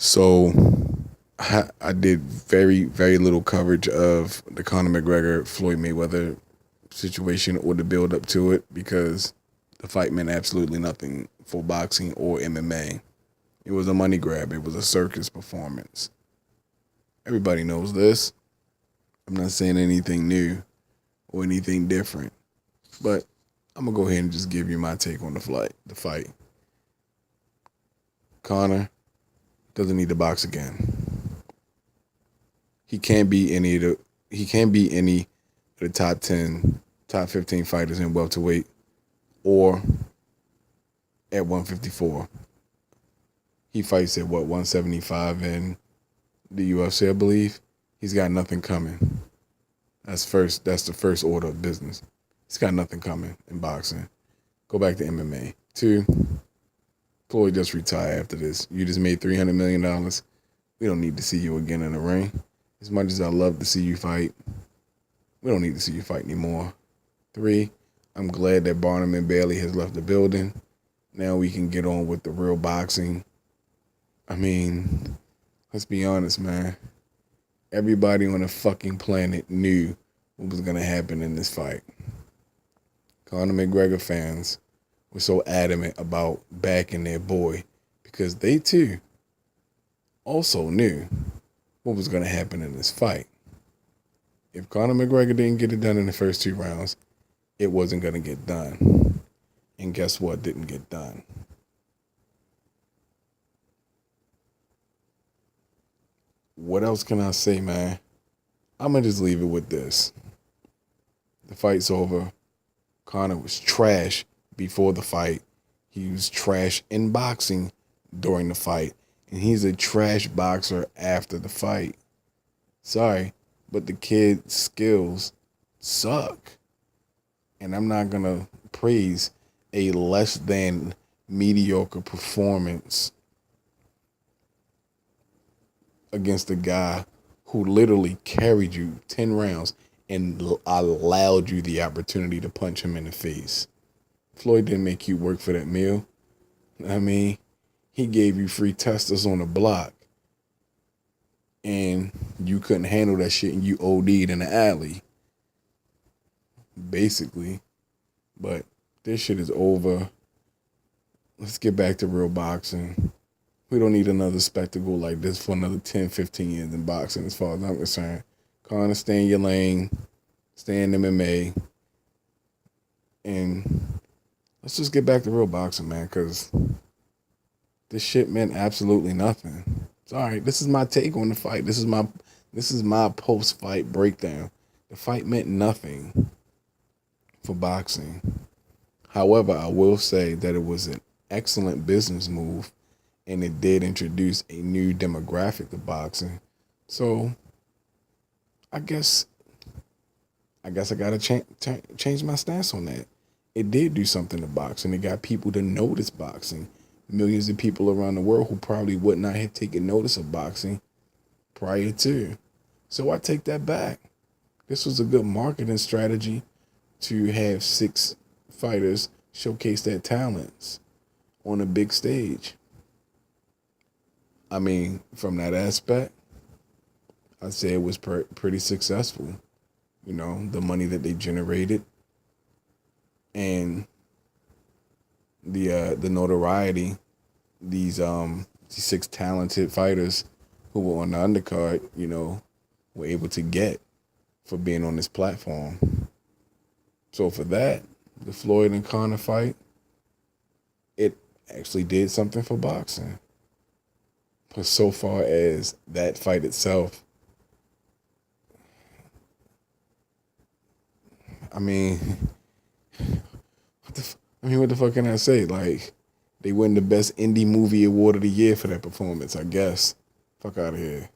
So I did very, very little coverage of the Conor McGregor Floyd Mayweather situation or the build up to it because the fight meant absolutely nothing for boxing or MMA. It was a money grab. It was a circus performance. Everybody knows this. I'm not saying anything new or anything different, but I'm gonna go ahead and just give you my take on the fight. Conor doesn't need to box again. He can't be any of the he can't be any of the top 10, top 15 fighters in welterweight or at 154. He fights at what, 175 in the UFC, I believe. He's got nothing coming. That's the first order of business. He's got nothing coming in boxing. Go back to MMA. Two, Floyd just retire after this. You just made $300 million. We don't need to see you again in the ring. As much as I love to see you fight, we don't need to see you fight anymore. Three, I'm glad that Barnum and Bailey has left the building. Now we can get on with the real boxing. I mean, let's be honest, man. Everybody on the fucking planet knew what was going to happen in this fight. Conor McGregor fans were so adamant about backing their boy because they too also knew what was going to happen in this fight. If Conor McGregor didn't get it done in the first 2 rounds, it wasn't going to get done. And guess what didn't get done? What else can I say, man? I'm going to just leave it with this. The fight's over. Conor was trash before the fight. He was trash in boxing during the fight. And he's a trash boxer after the fight. Sorry, but the kid's skills suck. And I'm not going to praise a less than mediocre performance against a guy who literally carried you 10 rounds and allowed you the opportunity to punch him in the face. Floyd didn't make you work for that meal. I mean, he gave you free testers on the block. And you couldn't handle that shit and you OD'd in the alley. Basically. But this shit is over. Let's get back to real boxing. We don't need another spectacle like this for another 10, 15 years in boxing as far as I'm concerned. Conor, stay in your lane. Stay in MMA. And let's just get back to real boxing, man, because this shit meant absolutely nothing. It's all right. This is my take on the fight. This is my post-fight breakdown. The fight meant nothing for boxing. However, I will say that it was an excellent business move, and it did introduce a new demographic to boxing. So, I guess I gotta change my stance on that. It did do something to boxing. It got people to notice boxing. Millions of people around the world who probably would not have taken notice of boxing prior to. So I take that back. This was a good marketing strategy to have 6 fighters showcase their talents on a big stage. I mean, from that aspect, I'd say it was pretty successful. You know, the money that they generated and the notoriety these 6 talented fighters who were on the undercard, you know, were able to get for being on this platform. So for that, the Floyd and Conor fight, it actually did something for boxing. But so far as that fight itself, I mean, what the fuck can I say? Like, they win the best indie movie award of the year for that performance, I guess. Fuck out of here.